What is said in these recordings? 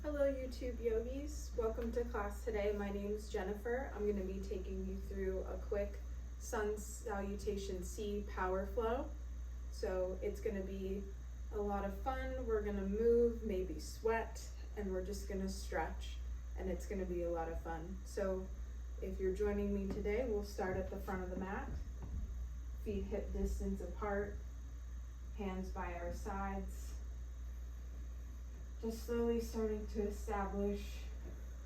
Hello YouTube yogis, welcome to class today. My name is Jennifer. I'm going to be taking you through a quick Sun Salutation C power flow. So it's going to be a lot of fun. We're going to move, maybe sweat, and we're just going to stretch, and it's going to be a lot of fun. So if you're joining me today, we'll start at the front of the mat, feet hip distance apart, hands by our sides. Just slowly starting to establish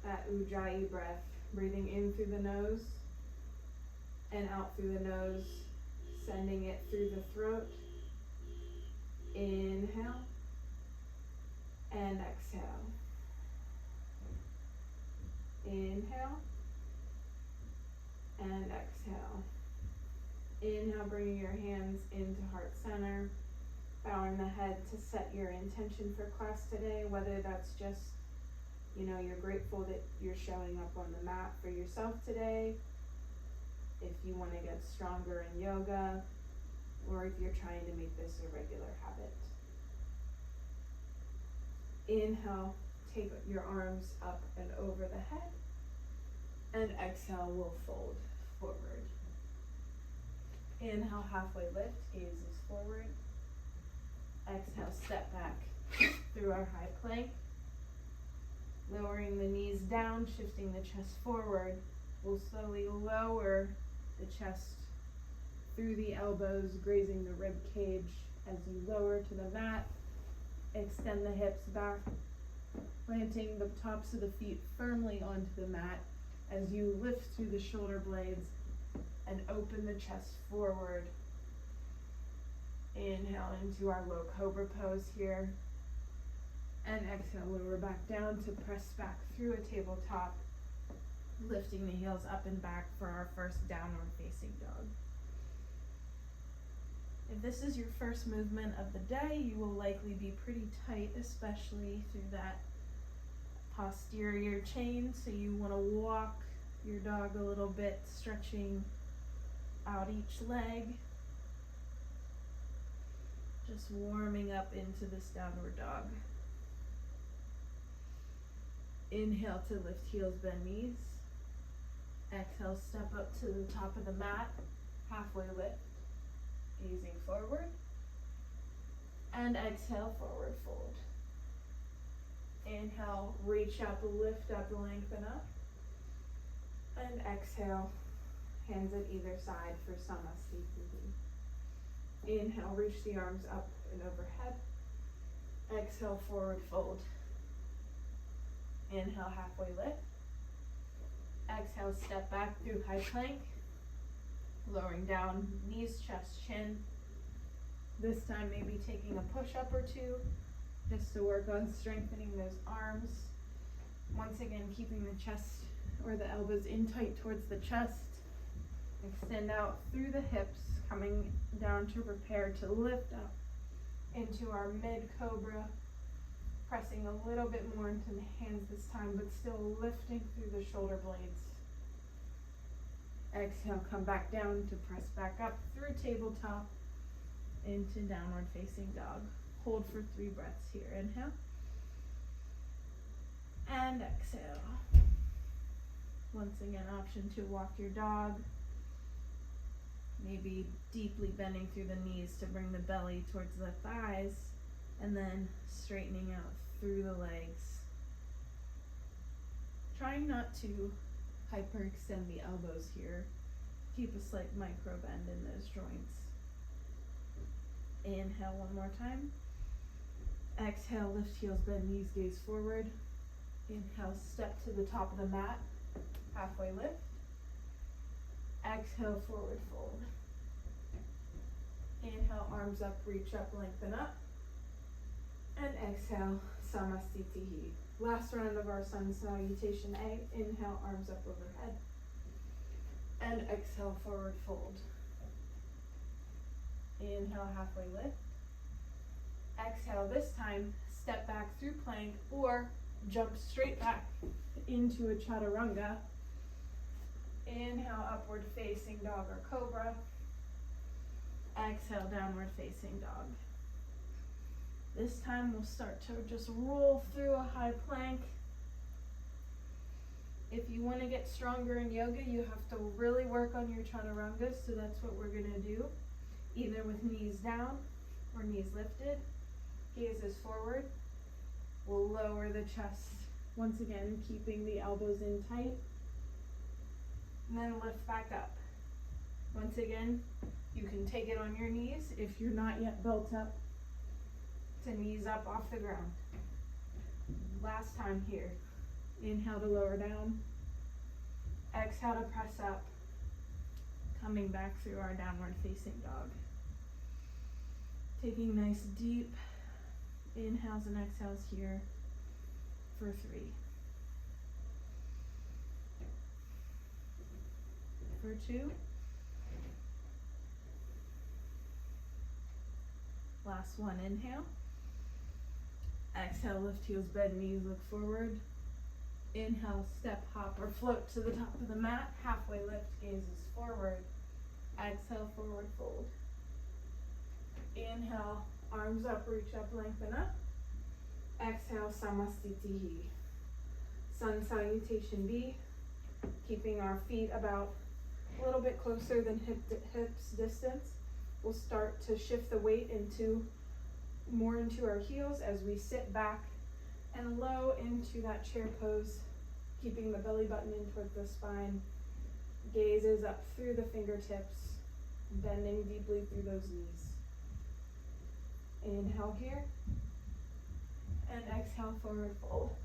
that Ujjayi breath, breathing in through the nose and out through the nose, sending it through the throat. Inhale and exhale. Inhale and exhale. Inhale, bringing your hands into heart center. Bowing the head to set your intention for class today, whether that's just, you're grateful that you're showing up on the mat for yourself today, if you want to get stronger in yoga, or if you're trying to make this a regular habit. Inhale, take your arms up and over the head, and exhale, we'll fold forward. Inhale, halfway lift, gazes forward. Exhale, step back through our high plank. Lowering the knees down, shifting the chest forward. We'll slowly lower the chest through the elbows, grazing the rib cage as you lower to the mat. Extend the hips back, planting the tops of the feet firmly onto the mat as you lift through the shoulder blades and open the chest forward. Inhale into our low cobra pose here, and exhale, lower back down to press back through a tabletop, lifting the heels up and back for our first downward facing dog. If this is your first movement of the day, you will likely be pretty tight, especially through that posterior chain, so you want to walk your dog a little bit, stretching out each leg. Just warming up into this downward dog. Inhale to lift heels, bend knees. Exhale, step up to the top of the mat, halfway lift, gazing forward. And exhale, forward fold. Inhale, reach up, lift up, lengthen up. And exhale, hands at either side for Namaste. Inhale, reach the arms up and overhead. Exhale, forward fold. Inhale, halfway lift. Exhale, step back through high plank. Lowering down, knees, chest, chin. This time maybe taking a push-up or two, just to work on strengthening those arms. Once again, keeping the chest or the elbows in tight towards the chest. Extend out through the hips, coming down to prepare to lift up into our mid-cobra, pressing a little bit more into the hands this time, but still lifting through the shoulder blades. Exhale, come back down to press back up through tabletop into downward facing dog. Hold for 3 breaths here. Inhale and exhale. Once again, option to walk your dog. Maybe deeply bending through the knees to bring the belly towards the thighs, and then straightening out through the legs. Trying not to hyperextend the elbows here. Keep a slight micro bend in those joints. Inhale one more time. Exhale, lift heels, bend knees, gaze forward. Inhale, step to the top of the mat, halfway lift. Exhale, forward fold. Inhale, arms up, reach up, lengthen up. And exhale, Samastitihi. Last round of our Sun Salutation A. Inhale, arms up overhead. And exhale, forward fold. Inhale, halfway lift. Exhale, this time, step back through plank or jump straight back into a chaturanga. Inhale, upward facing dog or cobra. Exhale, downward facing dog. This time we'll start to just roll through a high plank. If you want to get stronger in yoga, you have to really work on your chaturanga, so that's what we're going to do. Either with knees down or knees lifted. Gazes forward. We'll lower the chest. Once again, keeping the elbows in tight. And then lift back up. Once again, you can take it on your knees if you're not yet built up to knees up off the ground. Last time here. Inhale to lower down. Exhale to press up. Coming back through our downward facing dog. Taking nice deep inhales and exhales here for 3. For 2. Last one, inhale. Exhale, lift heels, bend knees, look forward. Inhale, step, hop, or float to the top of the mat. Halfway lift, gazes forward. Exhale, forward fold. Inhale, arms up, reach up, lengthen up. Exhale, Samastitihi. Sun salutation B. Keeping our feet about a little bit closer than hips distance. We'll start to shift the weight more into our heels as we sit back and low into that chair pose, keeping the belly button in toward the spine. Gazes up through the fingertips, bending deeply through those knees. Inhale here, and exhale, forward fold.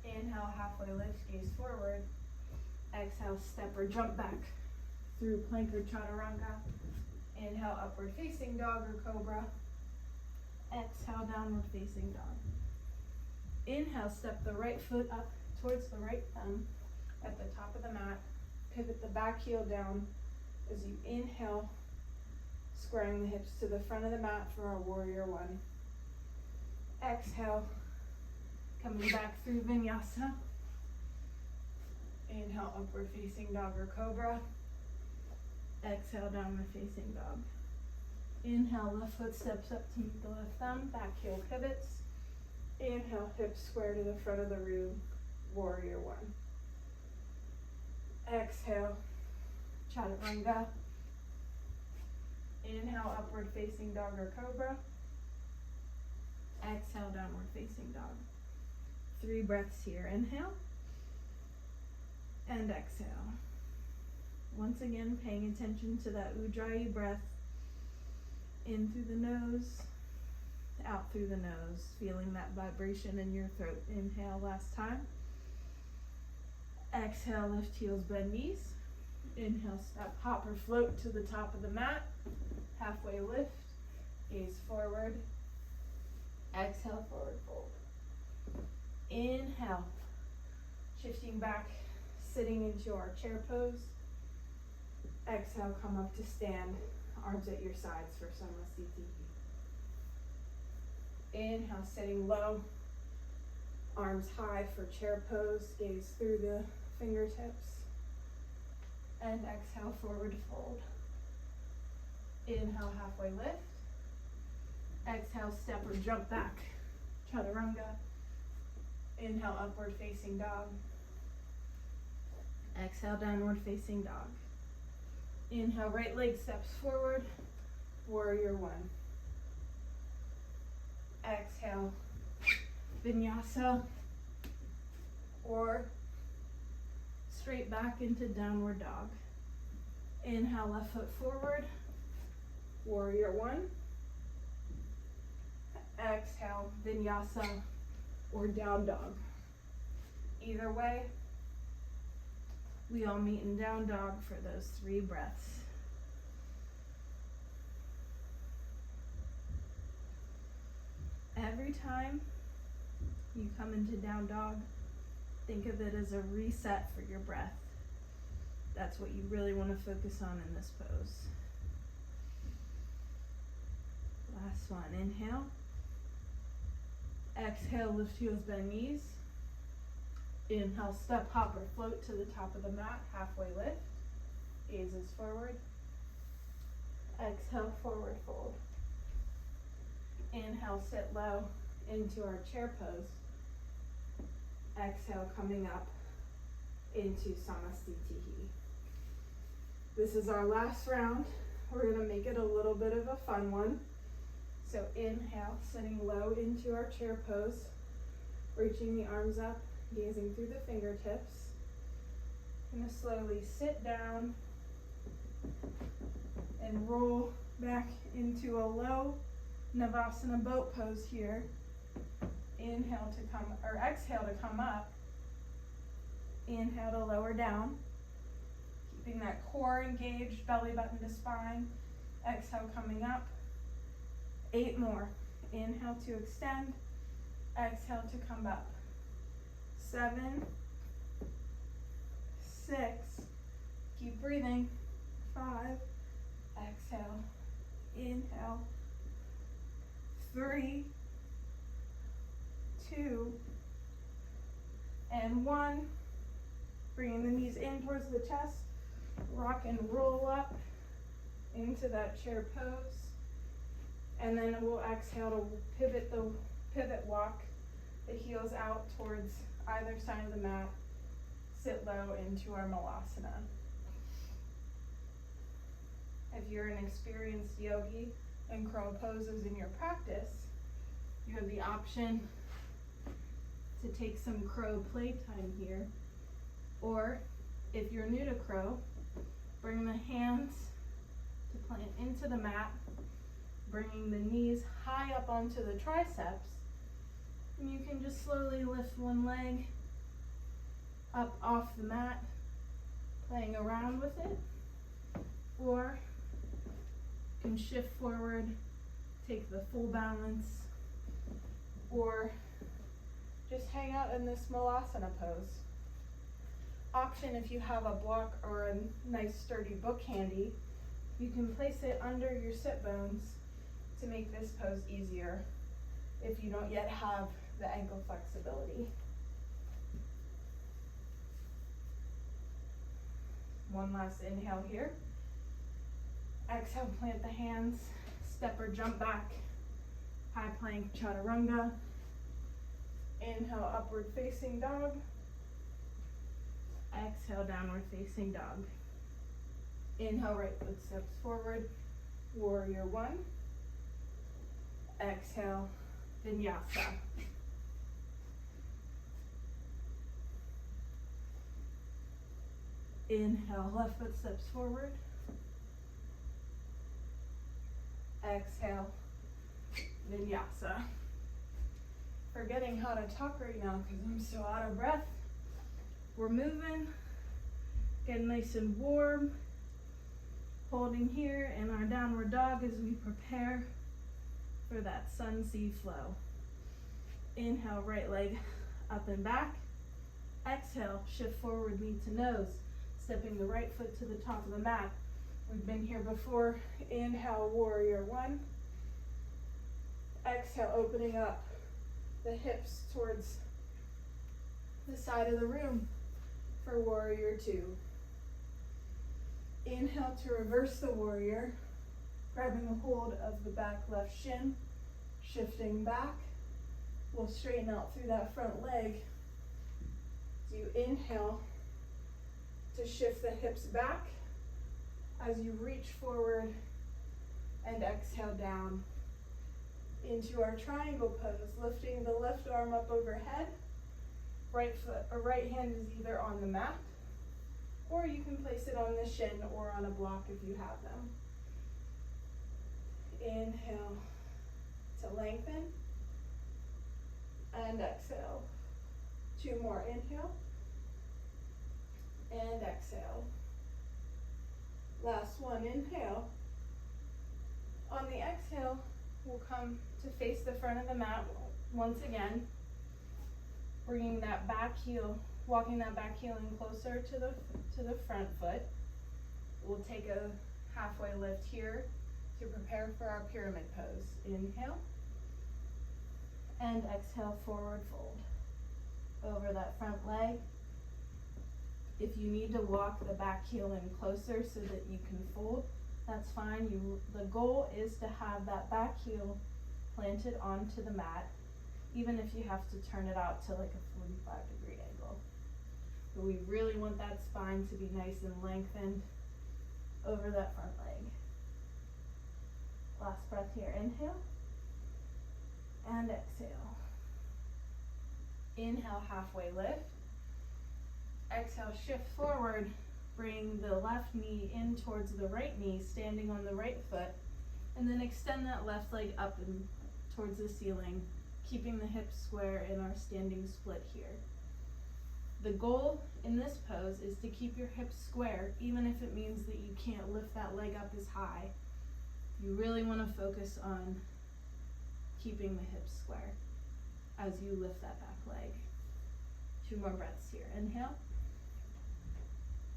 Inhale, halfway lift, gaze forward. Exhale, step or jump back through plank or chaturanga. Inhale, upward facing dog or cobra. Exhale, downward facing dog. Inhale, step the right foot up towards the right thumb at the top of the mat. Pivot the back heel down as you inhale, squaring the hips to the front of the mat for our warrior 1. Exhale, coming back through Vinyasa. Inhale, upward facing dog or cobra. Exhale, downward facing dog. Inhale, left foot steps up to meet the left thumb, back heel pivots. Inhale, hips square to the front of the room, warrior 1. Exhale, chaturanga. Inhale, upward facing dog or cobra. Exhale, downward facing dog. 3 breaths here. Inhale and exhale. Once again, paying attention to that Ujjayi breath. In through the nose, out through the nose, feeling that vibration in your throat. Inhale, last time. Exhale, lift heels, bend knees. Inhale, step, hop or float to the top of the mat. Halfway lift, gaze forward. Exhale, forward fold. Inhale, shifting back, sitting into our chair pose. Exhale, come up to stand, arms at your sides for Samastitihi. Inhale, sitting low, arms high for chair pose, gaze through the fingertips. And exhale, forward fold. Inhale, halfway lift. Exhale, step or jump back, chaturanga. Inhale, upward facing dog. Exhale, downward facing dog. Inhale, right leg steps forward, warrior 1. Exhale, Vinyasa, or straight back into downward dog. Inhale, left foot forward, warrior 1. Exhale, Vinyasa, or down dog. Either way, we all meet in down dog for those 3 breaths. Every time you come into down dog, think of it as a reset for your breath. That's what you really want to focus on in this pose. Last one, inhale. Exhale, lift heels, bend knees. Inhale, step, hop, or float to the top of the mat, halfway lift. Gazes forward. Exhale, forward fold. Inhale, sit low into our chair pose. Exhale, coming up into Samastitihi. This is our last round. We're gonna make it a little bit of a fun one. So inhale, sitting low into our chair pose, reaching the arms up, gazing through the fingertips. Gonna slowly sit down and roll back into a low Navasana boat pose here. Inhale to come, or exhale to come up. Inhale to lower down. Keeping that core engaged, belly button to spine. Exhale, coming up. 8 more. Inhale to extend. Exhale to come up. 7, 6, keep breathing. 5, exhale, inhale. 3, 2, and 1. Bringing the knees in towards the chest. Rock and roll up into that chair pose. And then we'll exhale to pivot walk the heels out towards either side of the mat. Sit low into our Malasana. If you're an experienced yogi and crow poses in your practice, you have the option to take some crow playtime here. Or if you're new to crow, bring the hands to plant into the mat, bringing the knees high up onto the triceps. And you can just slowly lift one leg up off the mat, playing around with it. Or you can shift forward, take the full balance, or just hang out in this Malasana pose. Option, if you have a block or a nice sturdy book handy, you can place it under your sit bones to make this pose easier if you don't yet have the ankle flexibility. One last inhale here. Exhale, plant the hands, step or jump back, high plank chaturanga. Inhale, upward facing dog. Exhale, downward facing dog. Inhale, right foot steps forward, warrior 1. Exhale, Vinyasa. Inhale, left foot steps forward. Exhale, Vinyasa. Forgetting how to talk right now because I'm so out of breath. We're moving, getting nice and warm, holding here in our downward dog as we prepare for that sun sea flow. Inhale, right leg up and back. Exhale, shift forward, knee to nose, stepping the right foot to the top of the mat. We've been here before. Inhale, warrior 1. Exhale, opening up the hips towards the side of the room for warrior 2. Inhale to reverse the warrior, grabbing a hold of the back left shin, shifting back. We'll straighten out through that front leg. So you inhale to shift the hips back as you reach forward, and exhale down into our triangle pose, lifting the left arm up overhead. Right foot or right hand is either on the mat, or you can place it on the shin or on a block if you have them. Inhale to lengthen, and exhale. 2 more, inhale, and exhale. Last one, inhale. On the exhale, we'll come to face the front of the mat once again, bringing that back heel, walking that back heel in closer to the front foot. We'll take a halfway lift here to prepare for our pyramid pose. Inhale, and exhale, forward fold over that front leg. If you need to walk the back heel in closer so that you can fold, that's fine. The goal is to have that back heel planted onto the mat, even if you have to turn it out to like a 45-degree angle. But we really want that spine to be nice and lengthened over that front leg. Last breath here, inhale and exhale. Inhale, halfway lift. Exhale, shift forward. Bring the left knee in towards the right knee, standing on the right foot. And then extend that left leg up and towards the ceiling, keeping the hips square in our standing split here. The goal in this pose is to keep your hips square, even if it means that you can't lift that leg up as high. You really want to focus on keeping the hips square as you lift that back leg. 2 more breaths here. Inhale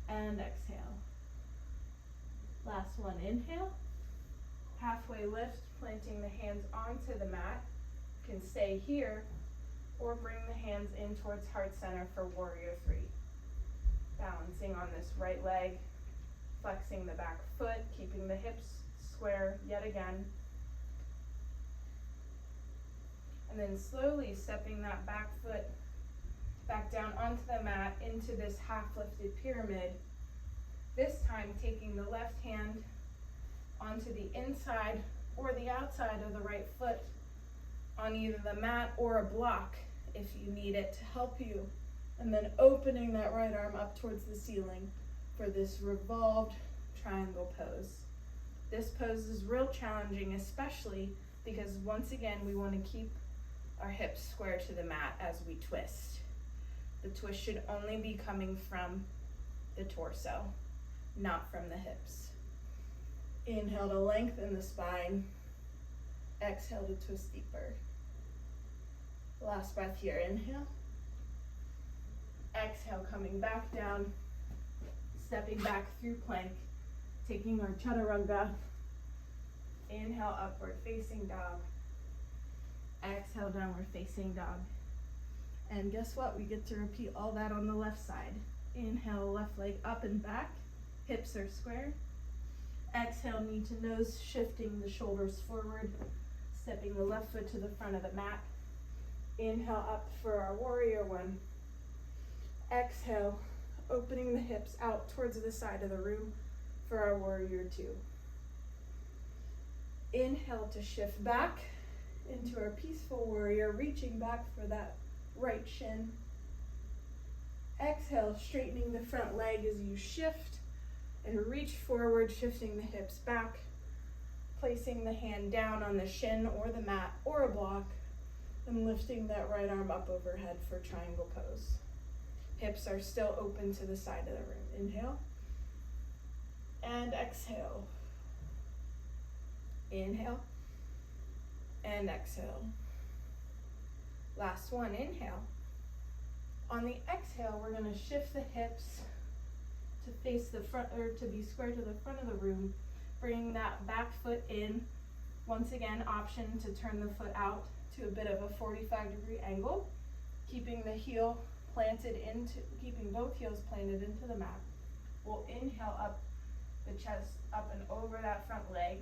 and exhale. Last one, inhale. Halfway lift, planting the hands onto the mat. You can stay here or bring the hands in towards heart center for warrior 3. Balancing on this right leg, flexing the back foot, keeping the hips square yet again. And then slowly stepping that back foot back down onto the mat into this half lifted pyramid. This time taking the left hand onto the inside or the outside of the right foot on either the mat or a block if you need it to help you. And then opening that right arm up towards the ceiling for this revolved triangle pose. This pose is real challenging, especially because once again we want to keep our hips square to the mat as we twist. The twist should only be coming from the torso, not from the hips. Inhale to lengthen the spine. Exhale to twist deeper. Last breath here, inhale. Exhale, coming back down, stepping back through plank, taking our chaturanga. Inhale, upward facing dog. Exhale, downward facing dog. And guess what? We get to repeat all that on the left side. Inhale, left leg up and back. Hips are square. Exhale, knee to nose, shifting the shoulders forward, stepping the left foot to the front of the mat. Inhale up for our warrior 1. Exhale, opening the hips out towards the side of the room for our warrior 2. Inhale to shift back into our peaceful warrior, reaching back for that right shin. Exhale, straightening the front leg as you shift and reach forward, shifting the hips back, placing the hand down on the shin or the mat or a block, and lifting that right arm up overhead for triangle pose. Hips are still open to the side of the room. Inhale and exhale. Inhale and exhale. Last one, inhale. On the exhale, we're going to shift the hips to face the front, or to be square to the front of the room, bringing that back foot in. Once again, option to turn the foot out to a bit of a 45-degree angle, keeping the heel planted into, keeping both heels planted into the mat. We'll inhale up the chest, up and over that front leg,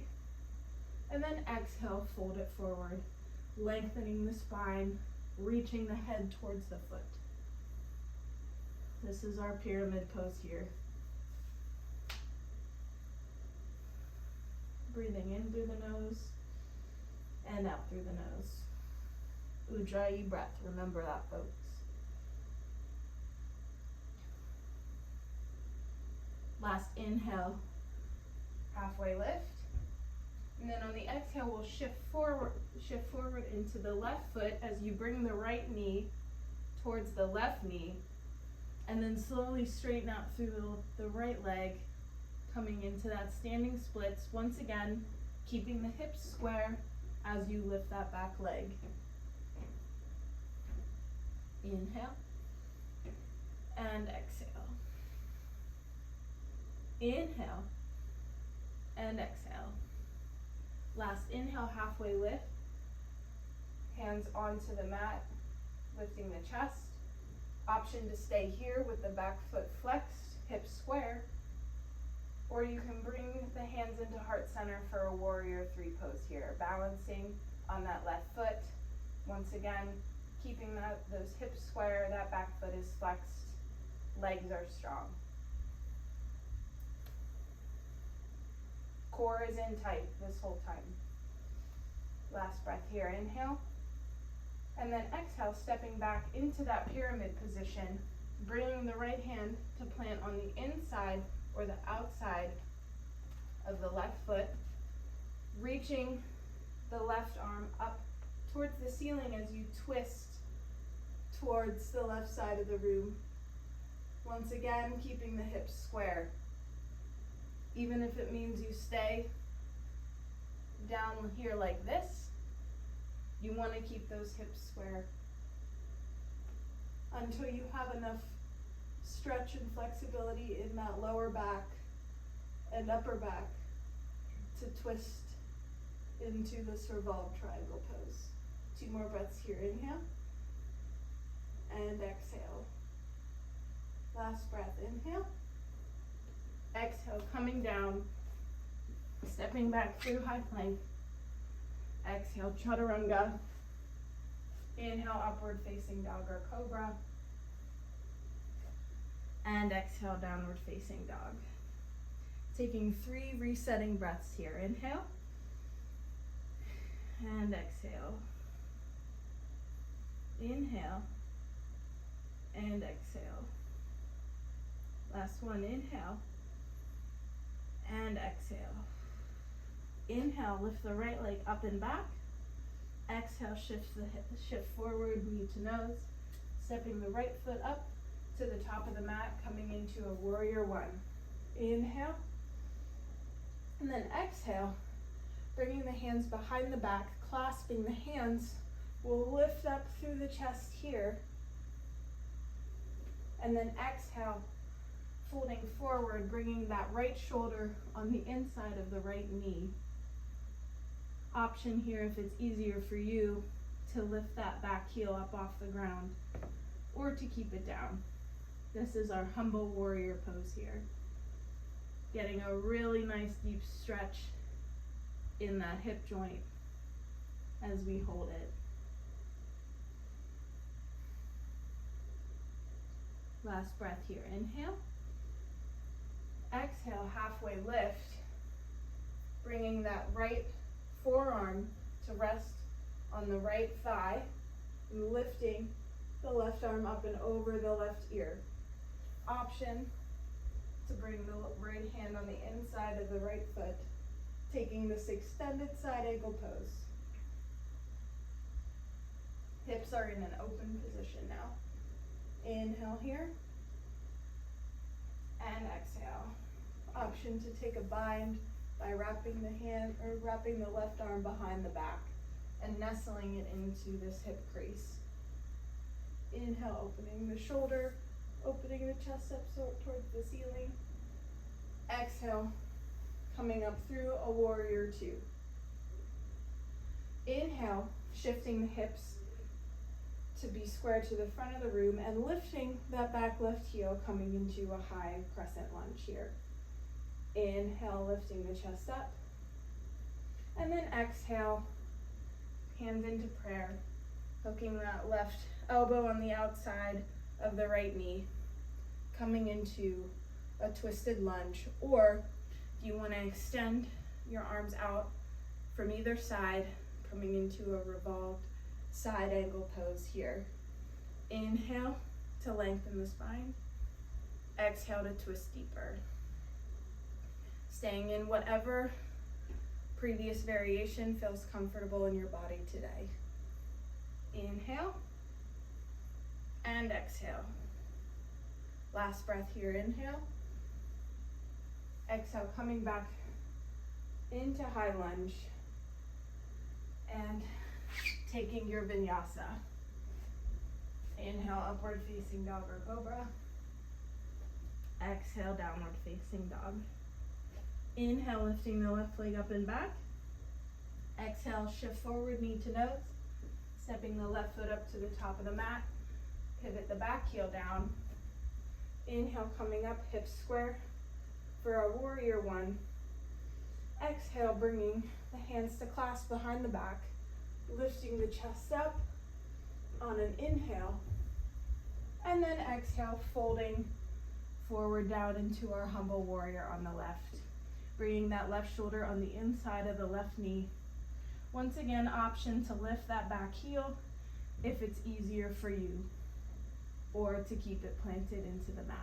and then exhale, fold it forward, lengthening the spine, reaching the head towards the foot. This is our pyramid pose here. Breathing in through the nose and out through the nose. Ujjayi breath, remember that, folks. Last inhale, halfway lift. And then on the exhale, we'll shift forward into the left foot as you bring the right knee towards the left knee, and then slowly straighten out through the right leg, coming into that standing splits. Once again, keeping the hips square as you lift that back leg. Inhale and exhale. Inhale and exhale. Last inhale, halfway lift. Hands onto the mat, lifting the chest. Option to stay here with the back foot flexed, hips square. Or you can bring the hands into heart center for a warrior 3 pose here, balancing on that left foot. Once again, keeping those hips square, that back foot is flexed, legs are strong. Core is in tight this whole time. Last breath here, inhale. And then exhale, stepping back into that pyramid position, bringing the right hand to plant on the inside or the outside of the left foot, reaching the left arm up towards the ceiling as you twist towards the left side of the room. Once again, keeping the hips square. Even if it means you stay down here like this, you want to keep those hips square until you have enough stretch and flexibility in that lower back and upper back to twist into this revolved triangle pose. 2 more breaths here, inhale and exhale. Last breath, inhale. Exhale, coming down, stepping back through high plank. Exhale, chaturanga. Inhale, upward facing dog or cobra. And exhale, downward facing dog. Taking 3 resetting breaths here. Inhale. And exhale. Inhale. And exhale. Last one, inhale. And exhale. Inhale, lift the right leg up and back. Exhale, shift forward, knee to nose. Stepping the right foot up to the top of the mat, coming into a warrior 1. Inhale. And then exhale, bringing the hands behind the back, clasping the hands. We'll lift up through the chest here. And then exhale, folding forward, bringing that right shoulder on the inside of the right knee. Option here if it's easier for you to lift that back heel up off the ground or to keep it down. This is our humble warrior pose here. Getting a really nice deep stretch in that hip joint as we hold it. Last breath here, inhale. Exhale, halfway lift, bringing that right forearm to rest on the right thigh, and lifting the left arm up and over the left ear. Option to bring the right hand on the inside of the right foot, taking this extended side angle pose. Hips are in an open position now. Inhale here, and exhale. Option to take a bind by wrapping the left arm behind the back and nestling it into this hip crease. Inhale, opening the shoulder, opening the chest up towards the ceiling. Exhale, coming up through a warrior 2. Inhale, shifting the hips to be square to the front of the room and lifting that back left heel, coming into a high crescent lunge here. Inhale, lifting the chest up. And then exhale, hands into prayer, hooking that left elbow on the outside of the right knee, coming into a twisted lunge. Or if you want to extend your arms out from either side, coming into a revolved side angle pose here. Inhale to lengthen the spine. Exhale to twist deeper. Staying in whatever previous variation feels comfortable in your body today. Inhale and exhale. Last breath here, inhale. Exhale, coming back into high lunge and taking your vinyasa. Inhale, upward facing dog or cobra. Exhale, downward facing dog. Inhale, lifting the left leg up and back. Exhale, shift forward, knee to nose. Stepping the left foot up to the top of the mat. Pivot the back heel down. Inhale, coming up, hips square for a warrior 1. Exhale, bringing the hands to clasp behind the back. lifting the chest up on an inhale, and then exhale, folding forward down into our humble warrior on the left. Bringing that left shoulder on the inside of the left knee. Once again, option to lift that back heel if it's easier for you, or to keep it planted into the mat.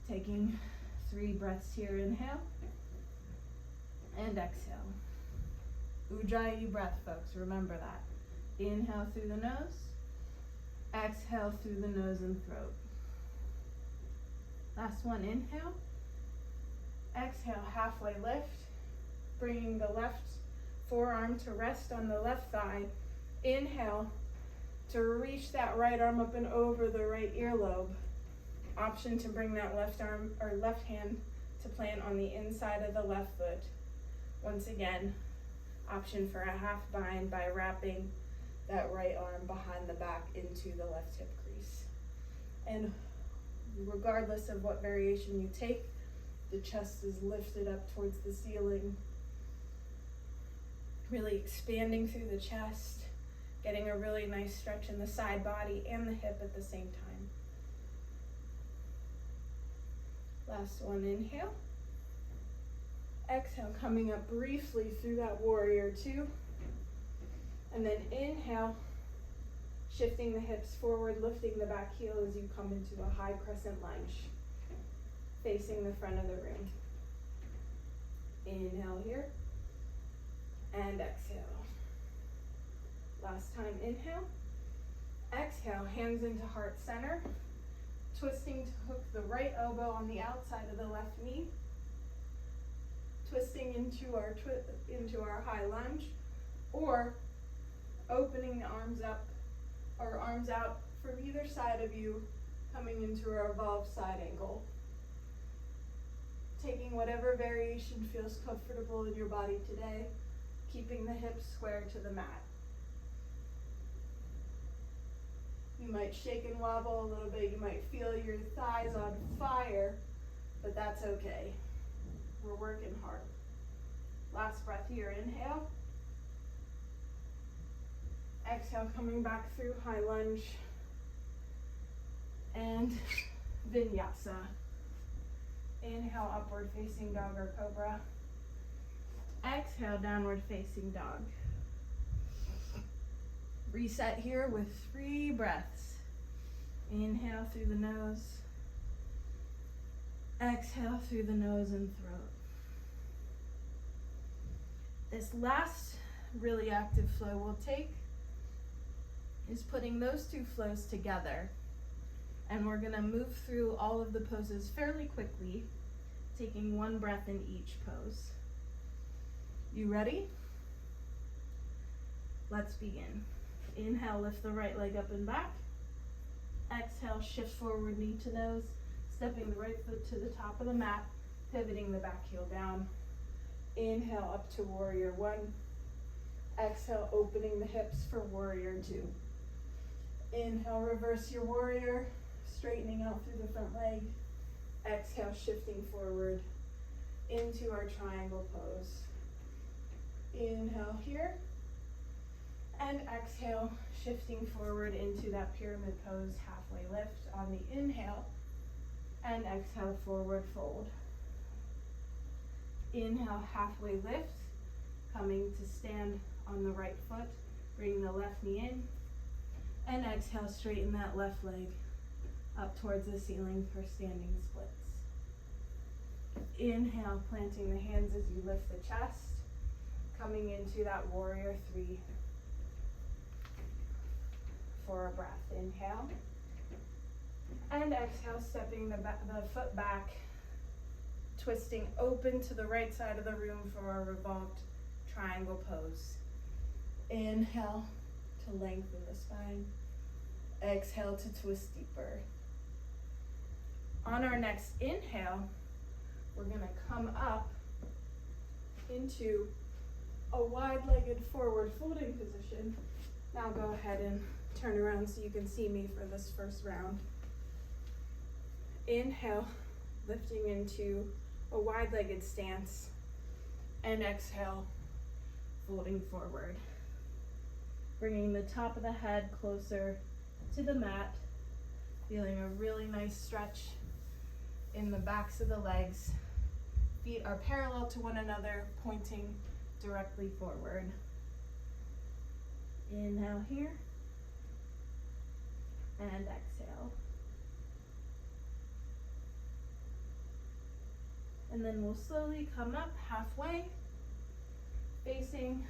Taking 3 breaths here, inhale and exhale. Ujjayi breath, folks, remember that. Inhale through the nose, exhale through the nose and throat. Last one, inhale, exhale, halfway lift, bringing the left forearm to rest on the left thigh. Inhale to reach that right arm up and over the right earlobe. Option to bring that left arm or left hand to plant on the inside of the left foot. Once again, option for a half bind by wrapping that right arm behind the back into the left hip crease. And regardless of what variation you take, the chest is lifted up towards the ceiling, really expanding through the chest, getting a really nice stretch in the side body and the hip at the same time. Last one, inhale. Exhale, coming up briefly through that warrior 2. And then inhale, shifting the hips forward, lifting the back heel as you come into a high crescent lunge, facing the front of the room. Inhale here, and exhale. Last time, inhale. Exhale, hands into heart center, twisting to hook the right elbow on the outside of the left knee, twisting into our high lunge, or opening the arms up, or arms out from either side of you, coming into a revolved side angle. Taking whatever variation feels comfortable in your body today, keeping the hips square to the mat. You might shake and wobble a little bit, you might feel your thighs on fire, but that's okay. We're working hard. Last breath here, inhale. Exhale, coming back through high lunge. And Vinyasa. Inhale, upward facing dog or cobra. Exhale, downward facing dog. Reset here with 3 breaths. Inhale through the nose. Exhale through the nose and throat. This last really active flow we'll take is putting those 2 flows together. And we're gonna move through all of the poses fairly quickly, taking 1 breath in each pose. You ready? Let's begin. Inhale, lift the right leg up and back. Exhale, shift forward, knee to nose, stepping the right foot to the top of the mat, pivoting the back heel down. Inhale, up to warrior 1. Exhale, opening the hips for warrior 2. Inhale, reverse your warrior, straightening out through the front leg. Exhale, shifting forward into our triangle pose. Inhale here. And exhale, shifting forward into that pyramid pose, halfway lift on the inhale. And exhale, forward fold. Inhale, halfway lift, coming to stand on the right foot, bring the left knee in. And exhale, straighten that left leg up towards the ceiling for standing splits. Inhale, planting the hands as you lift the chest, coming into that warrior 3 for a breath. Inhale. And exhale, stepping the foot back, twisting open to the right side of the room for a revolved triangle pose. Inhale to lengthen the spine. Exhale to twist deeper. On our next inhale, we're gonna come up into a wide-legged forward folding position. Now go ahead and turn around so you can see me for this first round. Inhale, lifting into a wide-legged stance, and exhale, folding forward. Bringing the top of the head closer to the mat, feeling a really nice stretch in the backs of the legs. Feet are parallel to one another, pointing directly forward. Inhale here, and exhale. And then we'll slowly come up halfway, shifting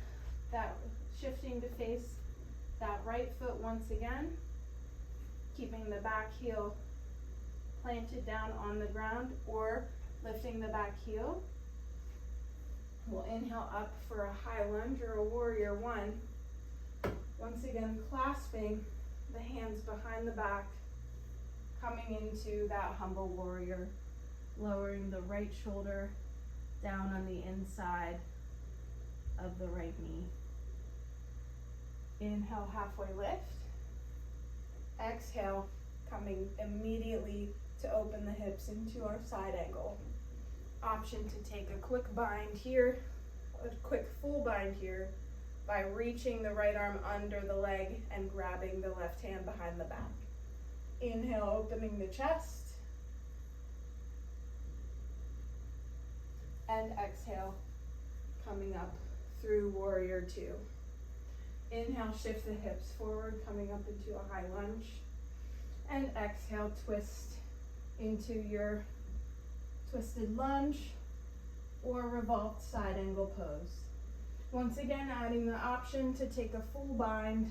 to face that right foot once again, keeping the back heel planted down on the ground or lifting the back heel. We'll inhale up for a high lunge or a warrior one. Once again, clasping the hands behind the back, coming into that humble warrior, lowering the right shoulder down on the inside of the right knee. Inhale, halfway lift. Exhale, coming immediately to open the hips into our side angle. Option to take a quick bind here, a quick full bind here, by reaching the right arm under the leg and grabbing the left hand behind the back. Inhale, opening the chest. And exhale, coming up through warrior two. Inhale, shift the hips forward, coming up into a high lunge. And exhale, twist into your twisted lunge or revolved side angle pose. Once again, adding the option to take a full bind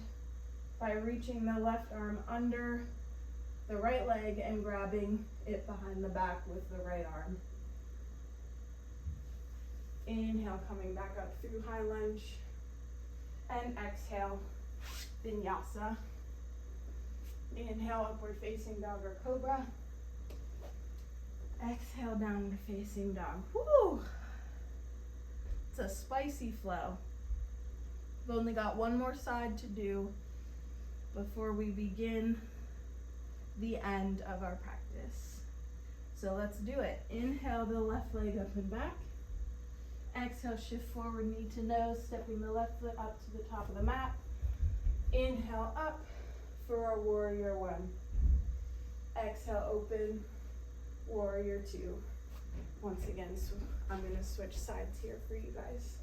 by reaching the left arm under the right leg and grabbing it behind the back with the right arm. Inhale, coming back up through high lunge. And exhale, Vinyasa. Inhale, upward facing dog or cobra. Exhale, downward facing dog. Woo! It's a spicy flow. We've only got one more side to do before we begin the end of our practice. So let's do it. Inhale the left leg up and back. Exhale, shift forward, knee to nose, stepping the left foot up to the top of the mat. Inhale up for our warrior one. Exhale, open, warrior two. Once again, so I'm going to switch sides here for you guys.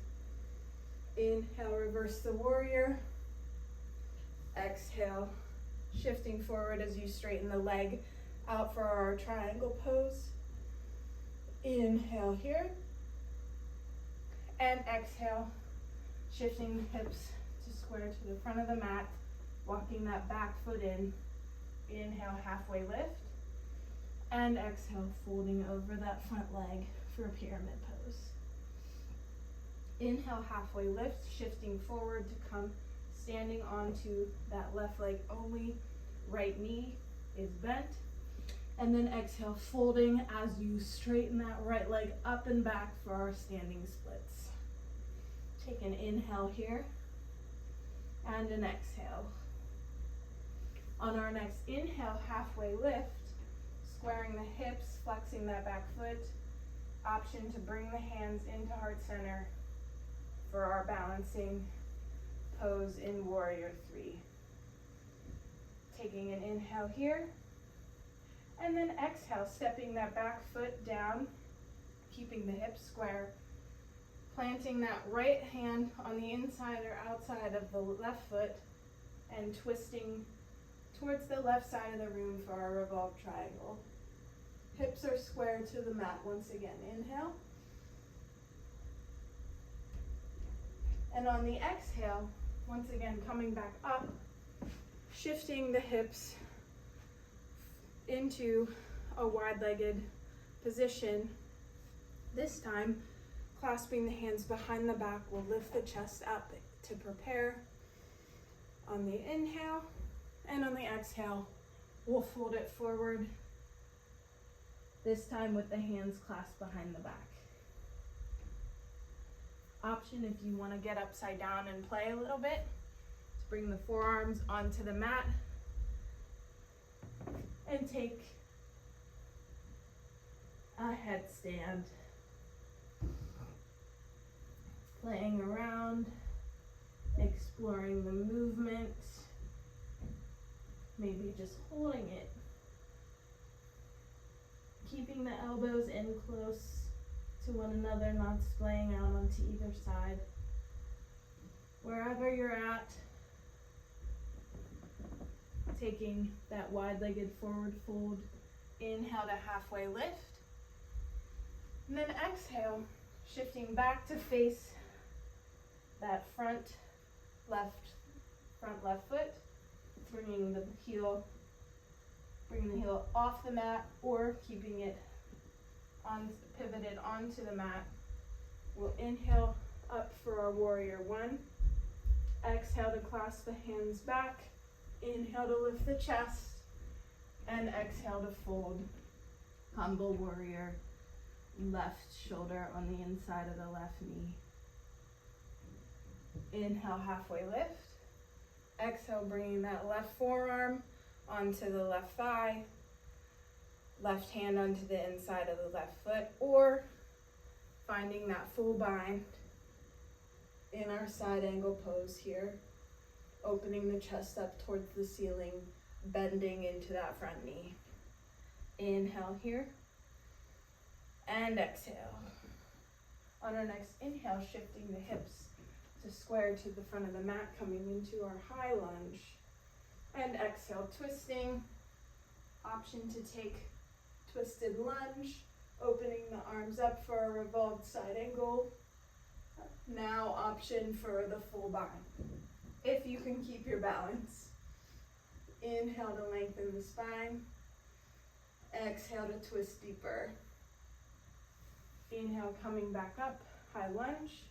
Inhale, reverse the warrior. Exhale, shifting forward as you straighten the leg out for our triangle pose. Inhale here. And exhale, shifting the hips to square to the front of the mat, walking that back foot in. Inhale, halfway lift. And exhale, folding over that front leg for a pyramid pose. Inhale, halfway lift, shifting forward to come standing onto that left leg only. Right knee is bent. And then exhale, folding as you straighten that right leg up and back for our standing splits. Take an inhale here and an exhale. On our next inhale, halfway lift, squaring the hips, flexing that back foot. Option to bring the hands into heart center for our balancing pose in warrior three. Taking an inhale here, and then exhale, stepping that back foot down, keeping the hips square, planting that right hand on the inside or outside of the left foot, and twisting towards the left side of the room for our revolved triangle. Hips are square to the mat once again. Inhale. And on the exhale, once again coming back up, shifting the hips into a wide-legged position. This time, clasping the hands behind the back, we'll lift the chest up to prepare. On the inhale and on the exhale, we'll fold it forward. This time with the hands clasped behind the back. Option if you want to get upside down and play a little bit, to bring the forearms onto the mat and take a headstand. Playing around exploring the movement, maybe just holding it, keeping the elbows in close to one another, not splaying out onto either side. Wherever you're at, taking that wide-legged forward fold, inhale to halfway lift, and then exhale, shifting back to face that front left foot, bringing the heel off the mat or keeping it pivoted onto the mat. We'll inhale up for our warrior one. Exhale to clasp the hands back. Inhale to lift the chest. And exhale to fold. Humble warrior. Left shoulder on the inside of the left knee. Inhale, halfway lift. Exhale, bringing that left forearm onto the left thigh. Left hand onto the inside of the left foot, or finding that full bind in our side angle pose here. Opening the chest up towards the ceiling, bending into that front knee. Inhale here, and exhale. On our next inhale, shifting the hips to square to the front of the mat, coming into our high lunge. And exhale, twisting. Option to take twisted lunge, opening the arms up for a revolved side angle. Now option for the full bind, if you can keep your balance. Inhale to lengthen the spine. Exhale to twist deeper. Inhale, coming back up, high lunge.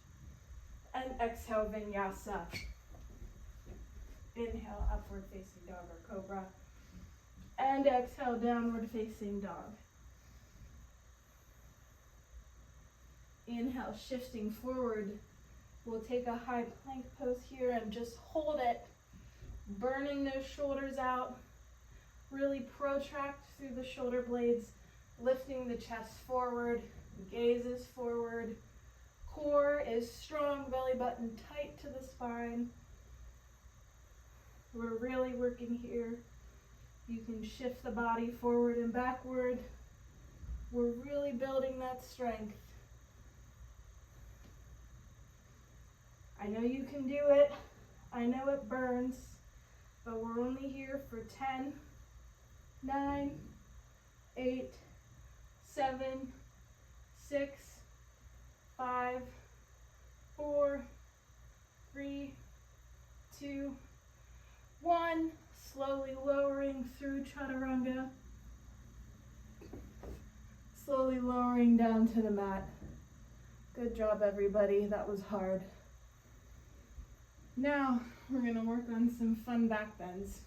And exhale, Vinyasa. Inhale, upward facing dog or cobra. And exhale, downward facing dog. Inhale, shifting forward. We'll take a high plank pose here and just hold it, burning those shoulders out. Really protract through the shoulder blades, lifting the chest forward, gaze is forward. Core is strong, belly button tight to the spine. We're really working here. You can shift the body forward and backward. We're really building that strength. I know you can do it. I know it burns, but we're only here for 10, 9, 8, 7, 6, 5, 4, 3, 2, 1. Slowly lowering through chaturanga. Slowly lowering down to the mat. Good job, everybody. That was hard. Now, we're going to work on some fun back bends.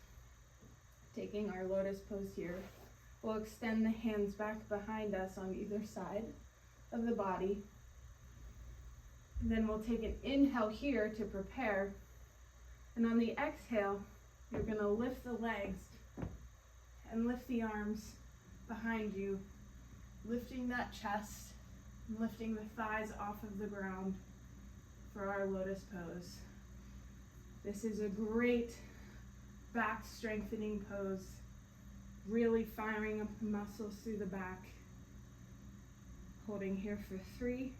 Taking our lotus pose here. We'll extend the hands back behind us on either side of the body. Then we'll take an inhale here to prepare. And on the exhale, you're going to lift the legs and lift the arms behind you, lifting that chest, and lifting the thighs off of the ground for our lotus pose. This is a great back strengthening pose, really firing up the muscles through the back. Holding here for 3,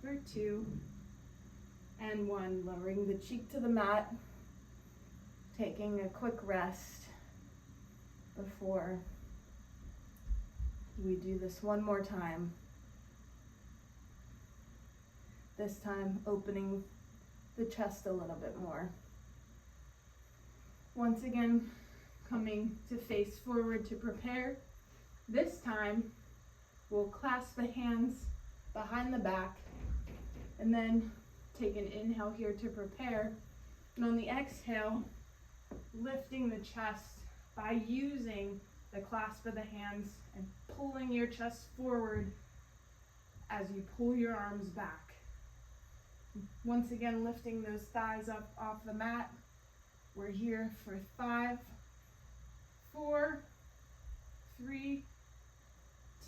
for 2, and 1. Lowering the cheek to the mat. Taking a quick rest before we do this one more time. This time opening the chest a little bit more. Once again, coming to face forward to prepare. This time, we'll clasp the hands behind the back and then take an inhale here to prepare. And on the exhale, lifting the chest by using the clasp of the hands and pulling your chest forward as you pull your arms back. Once again, lifting those thighs up off the mat. We're here for 5, 4, 3,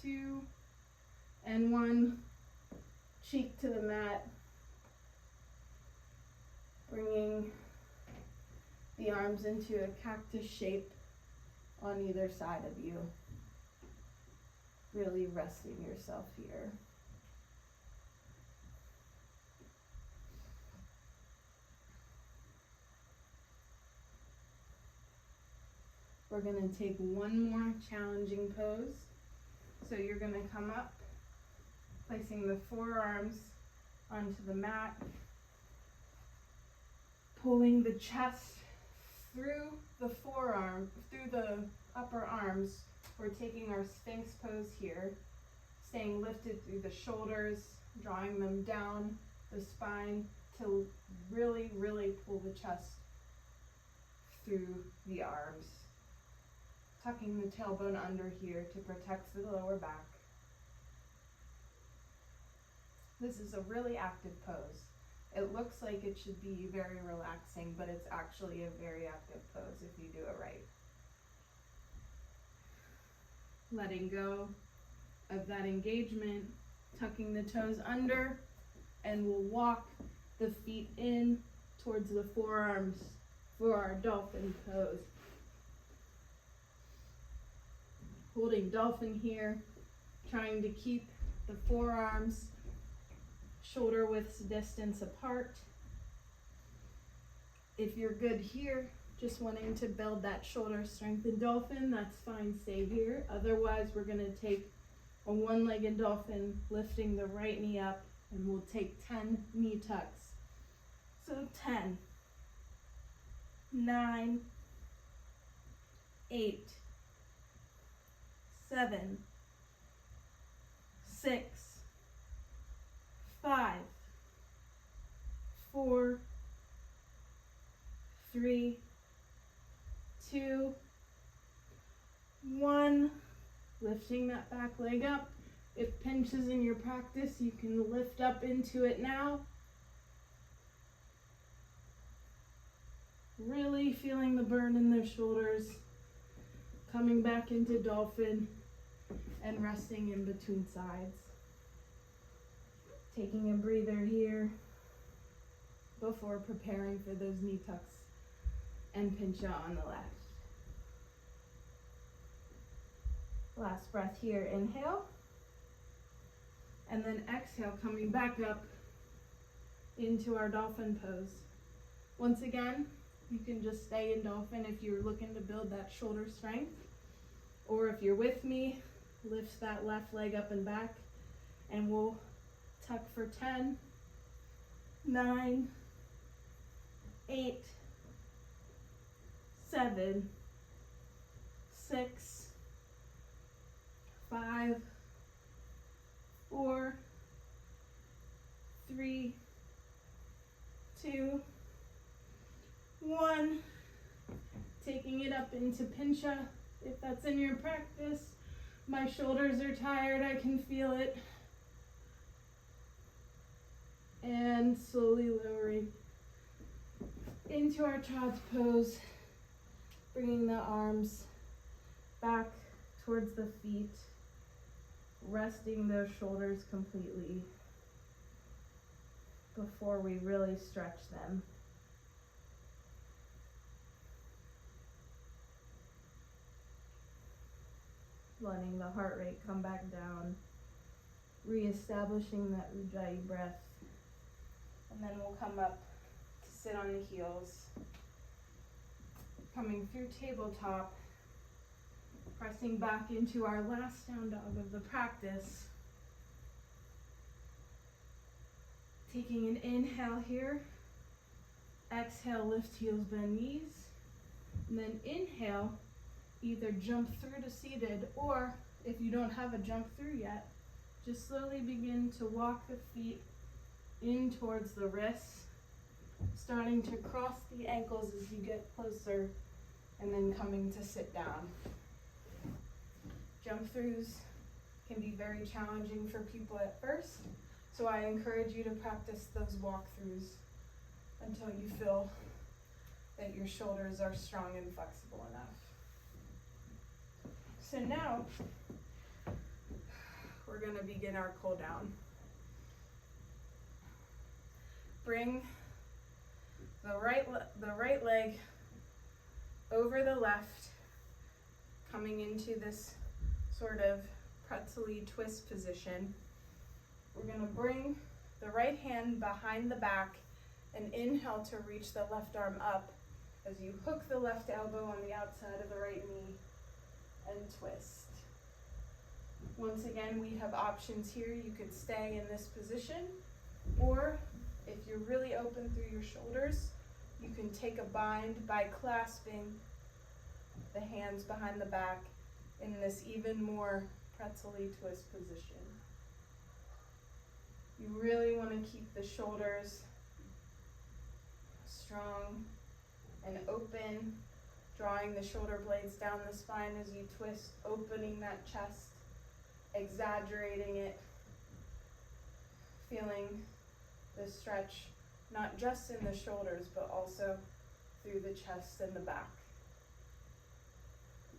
2, and 1. Cheek to the mat. Bringing the arms into a cactus shape on either side of you. Really resting yourself here. We're going to take one more challenging pose. So you're going to come up, placing the forearms onto the mat, pulling the chest through the forearm, through the upper arms. We're taking our Sphinx pose here, staying lifted through the shoulders, drawing them down the spine to really, really pull the chest through the arms. Tucking the tailbone under here to protect the lower back. This is a really active pose. It looks like it should be very relaxing, but it's actually a very active pose if you do it right. Letting go of that engagement, tucking the toes under, and we'll walk the feet in towards the forearms for our dolphin pose. Holding dolphin here, trying to keep the forearms shoulder width distance apart. If you're good here, just wanting to build that shoulder strength in dolphin, that's fine, stay here. Otherwise, we're gonna take a one-legged dolphin, lifting the right knee up, and we'll take 10 knee tucks. So 10, 9, 8, 7, 6, 5, 4, 3, 2, 1. Lifting that back leg up. If pinches in your practice, you can lift up into it now. Really feeling the burn in the shoulders. Coming back into dolphin and resting in between sides. Taking a breather here before preparing for those knee tucks and pincha on the left. Last breath here, inhale. And then exhale, coming back up into our dolphin pose. Once again, you can just stay in dolphin if you're looking to build that shoulder strength. Or if you're with me, lift that left leg up and back. And we'll tuck for 10, 9, 8, 7, 6, 5, 4, 3, 2, 1. Taking it up into pincha. If that's in your practice, my shoulders are tired, I can feel it. And slowly lowering into our child's pose, bringing the arms back towards the feet, resting those shoulders completely before we really stretch them. Letting the heart rate come back down, reestablishing that Ujjayi breath. And then we'll come up to sit on the heels, coming through tabletop, pressing back into our last down dog of the practice. Taking an inhale here, exhale, lift heels, bend knees, and then inhale, either jump through to seated, or if you don't have a jump through yet, just slowly begin to walk the feet in towards the wrists, starting to cross the ankles as you get closer, and then coming to sit down. Jump throughs can be very challenging for people at first, so I encourage you to practice those walkthroughs until you feel that your shoulders are strong and flexible enough. So now, we're going to begin our cool down. Bring the right leg over the left, coming into this sort of pretzel-y twist position. We're gonna bring the right hand behind the back and inhale to reach the left arm up as you hook the left elbow on the outside of the right knee and twist. Once again, we have options here. You could stay in this position, or if you're really open through your shoulders, you can take a bind by clasping the hands behind the back in this even more pretzel-y twist position. You really want to keep the shoulders strong and open, drawing the shoulder blades down the spine as you twist, opening that chest, exaggerating it, feeling the stretch not just in the shoulders but also through the chest and the back.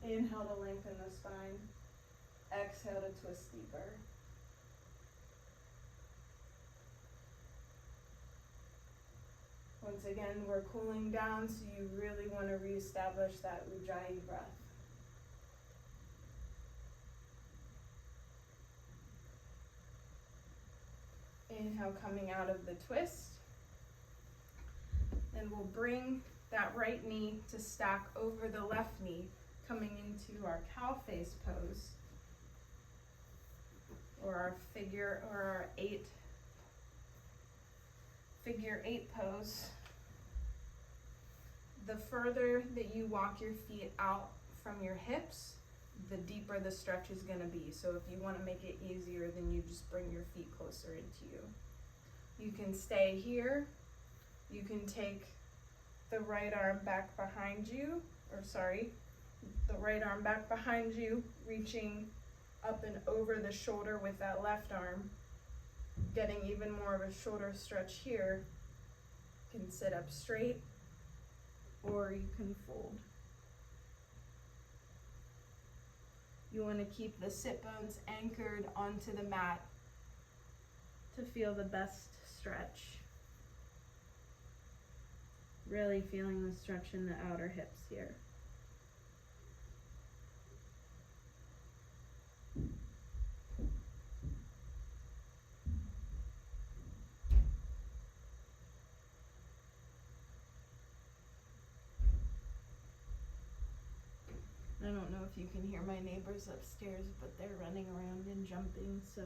Inhale to lengthen the spine, exhale to twist deeper. Once again, we're cooling down, so you really want to reestablish that Ujjayi breath. Inhale, coming out of the twist. And we'll bring that right knee to stack over the left knee, coming into our cow face pose, or our figure eight pose. The further that you walk your feet out from your hips, the deeper the stretch is going to be. So if you want to make it easier, then you just bring your feet closer into you. You can stay here. You can take the right arm back behind you, the right arm back behind you, reaching up and over the shoulder with that left arm, getting even more of a shoulder stretch here. You can sit up straight, or you can fold. You want to keep the sit bones anchored onto the mat to feel the best stretch. Really feeling the stretch in the outer hips here. I don't know if you can hear my neighbors upstairs, but they're running around and jumping, so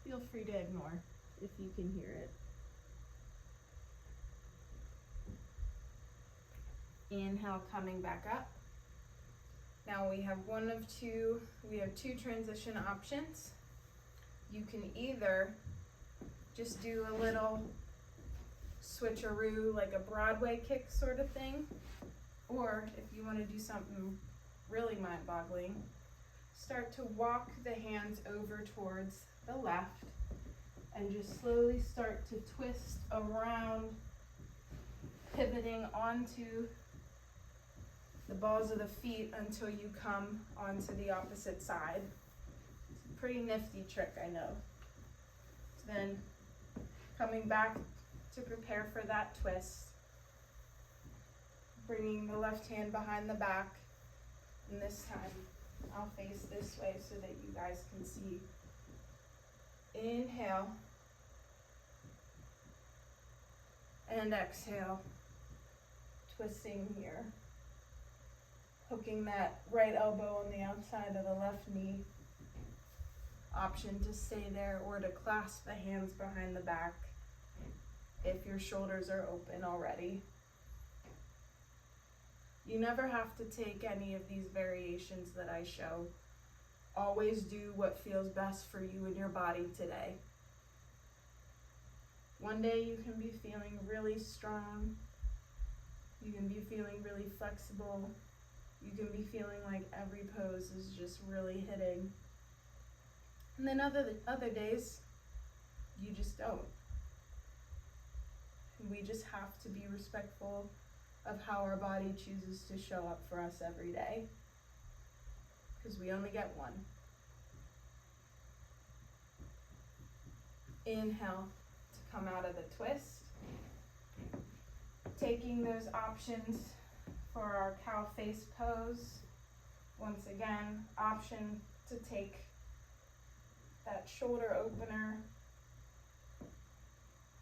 feel free to ignore if you can hear it. Inhale, coming back up. Now we have two transition options. You can either just do a little switcheroo, like a Broadway kick sort of thing, or if you want to do something really mind-boggling, start to walk the hands over towards the left and just slowly start to twist around, pivoting onto the balls of the feet until you come onto the opposite side. It's a pretty nifty trick, I know. Then coming back to prepare for that twist, bringing the left hand behind the back, and this time I'll face this way so that you guys can see. Inhale and exhale, twisting here, hooking that right elbow on the outside of the left knee. Option to stay there or to clasp the hands behind the back if your shoulders are open already. You never have to take any of these variations that I show. Always do what feels best for you and your body today. One day you can be feeling really strong. You can be feeling really flexible. You can be feeling like every pose is just really hitting. And then other days, you just don't. And we just have to be respectful of how our body chooses to show up for us every day, because we only get one. Inhale to come out of the twist. Taking those options for our cow face pose. Once again, option to take that shoulder opener,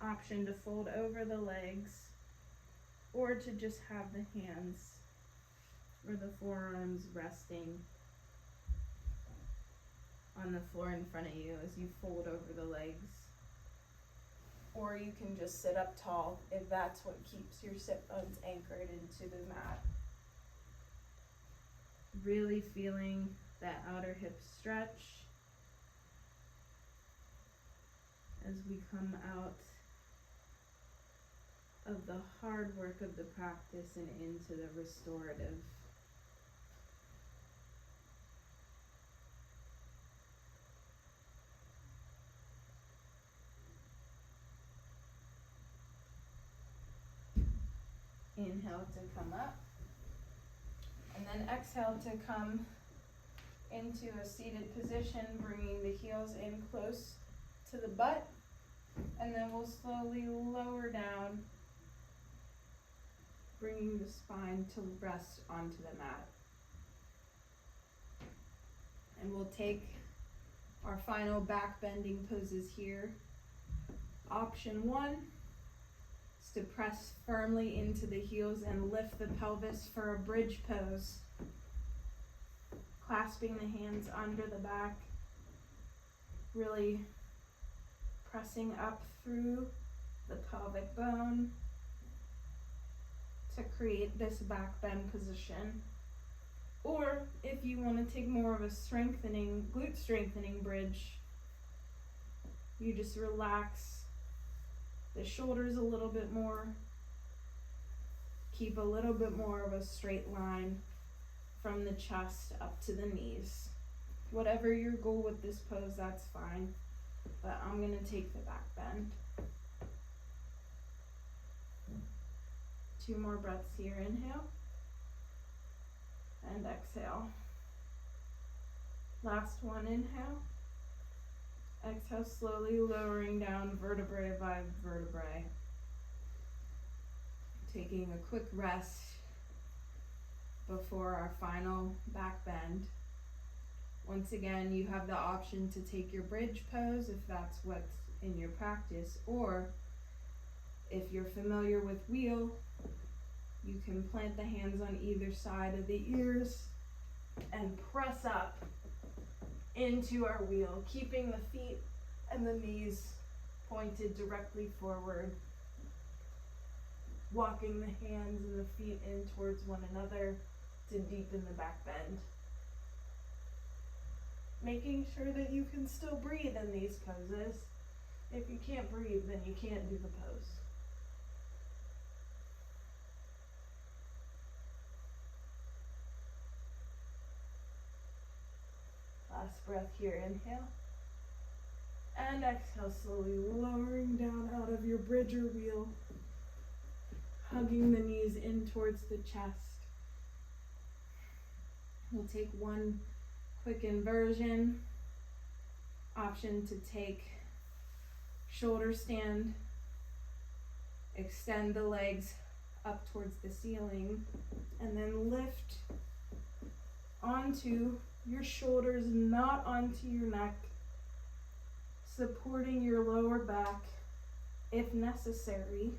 option to fold over the legs, or to just have the hands or the forearms resting on the floor in front of you as you fold over the legs. Or you can just sit up tall if that's what keeps your sit bones anchored into the mat. Really feeling that outer hip stretch as we come out of the hard work of the practice and into the restorative. Inhale to come up, and then exhale to come into a seated position, bringing the heels in close to the butt, and then we'll slowly lower down, bringing the spine to rest onto the mat. And we'll take our final back bending poses here. Option 1 is to press firmly into the heels and lift the pelvis for a bridge pose. Clasping the hands under the back, really pressing up through the pelvic bone to create this back bend position. Or if you want to take more of a strengthening, glute strengthening bridge, you just relax the shoulders a little bit more, keep a little bit more of a straight line from the chest up to the knees. Whatever your goal with this pose, that's fine, but I'm going to take the back bend. 2 more breaths here. Inhale and exhale. Last one. Inhale. Exhale, slowly lowering down vertebrae by vertebrae. Taking a quick rest before our final back bend. Once again, you have the option to take your bridge pose if that's what's in your practice, or if you're familiar with wheel, you can plant the hands on either side of the ears and press up into our wheel, keeping the feet and the knees pointed directly forward, walking the hands and the feet in towards one another to deepen the back bend. Making sure that you can still breathe in these poses. If you can't breathe, then you can't do the pose. Last breath here. Inhale and exhale, slowly lowering down out of your bridge or wheel, hugging the knees in towards the chest. We'll take one quick inversion. Option to take shoulder stand, extend the legs up towards the ceiling, and then lift onto your shoulders, not onto your neck, supporting your lower back if necessary.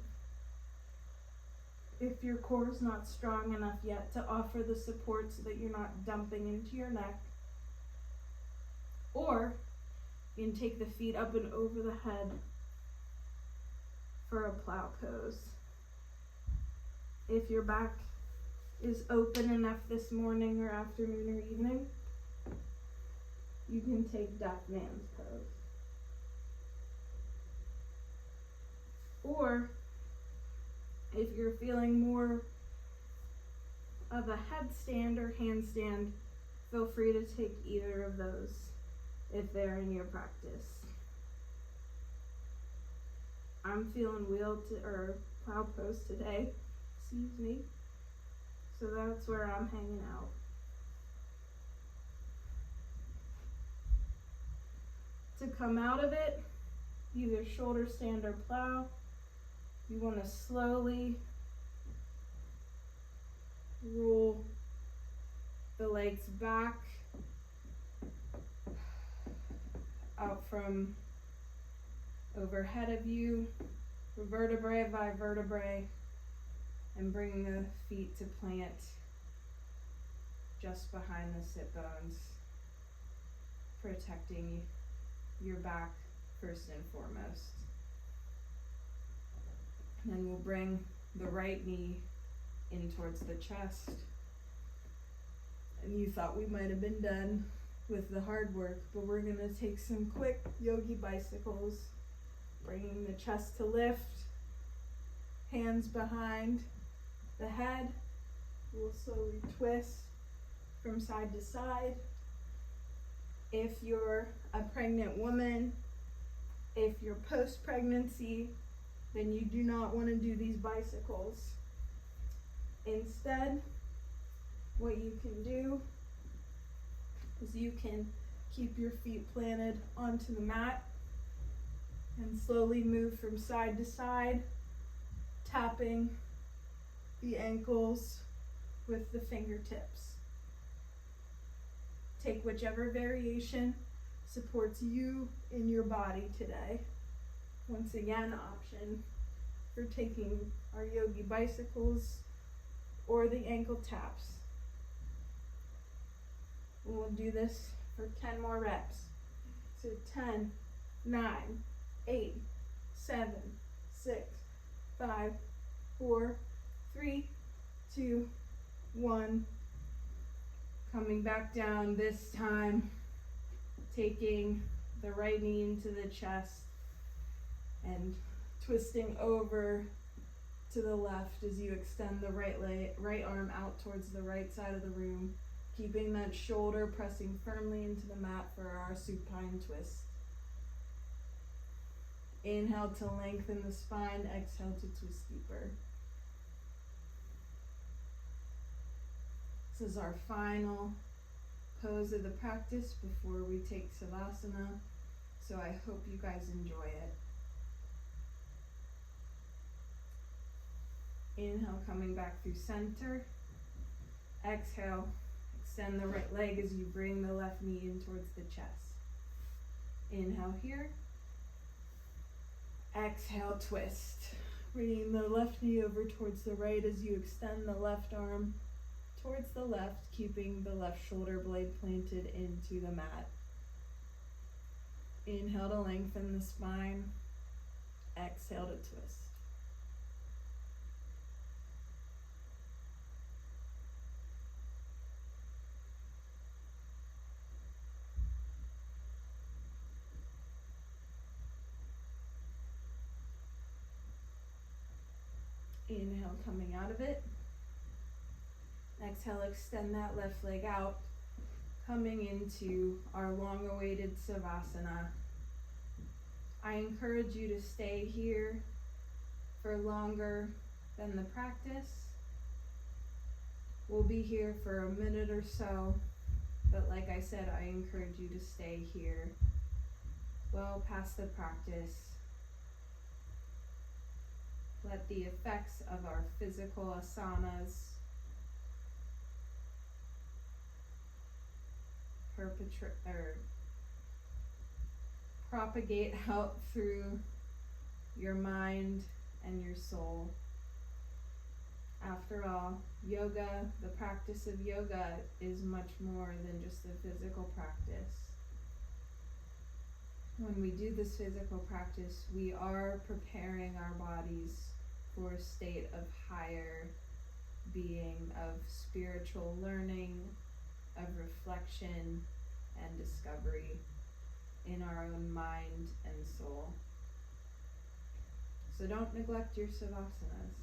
If your core is not strong enough yet, to offer the support so that you're not dumping into your neck. Or you can take the feet up and over the head for a plow pose. If your back is open enough this morning or afternoon or evening, you can take duck man's pose. Or if you're feeling more of a headstand or handstand, feel free to take either of those if they're in your practice. I'm feeling wheel or plow pose today, excuse me, so that's where I'm hanging out. To come out of it, either shoulder stand or plow, you want to slowly roll the legs back out from overhead of you, vertebrae by vertebrae, and bring the feet to plant just behind the sit bones, protecting your back first and foremost. And then we'll bring the right knee in towards the chest. And you thought we might have been done with the hard work, but we're gonna take some quick yogi bicycles, bringing the chest to lift, hands behind the head. We'll slowly twist from side to side. If you're a pregnant woman, if you're post-pregnancy, then you do not want to do these bicycles. Instead, what you can do is you can keep your feet planted onto the mat and slowly move from side to side, tapping the ankles with the fingertips. Take whichever variation supports you in your body today. Once again, option for taking our yogi bicycles or the ankle taps. We'll do this for 10 more reps. So 10, 9, 8, 7, 6, 5, 4, 3, 2, 1. Coming back down, this time taking the right knee into the chest and twisting over to the left as you extend the right arm out towards the right side of the room, keeping that shoulder pressing firmly into the mat for our supine twist. Inhale to lengthen the spine, exhale to twist deeper. This is our final pose of the practice before we take Savasana, so I hope you guys enjoy it. Inhale, coming back through center. Exhale, extend the right leg as you bring the left knee in towards the chest. Inhale here. Exhale, twist. Bringing the left knee over towards the right as you extend the left arm towards the left, keeping the left shoulder blade planted into the mat. Inhale to lengthen the spine. Exhale to twist. Inhale, coming out of it. Exhale, extend that left leg out, coming into our long-awaited Savasana. I encourage you to stay here for longer than the practice. We'll be here for a minute or so, but like I said, I encourage you to stay here well past the practice. Let the effects of our physical asanas propagate out through your mind and your soul. After all, yoga, the practice of yoga, is much more than just a physical practice. When we do this physical practice, we are preparing our bodies for a state of higher being, of spiritual learning, of reflection and discovery in our own mind and soul. So don't neglect your Savasanas.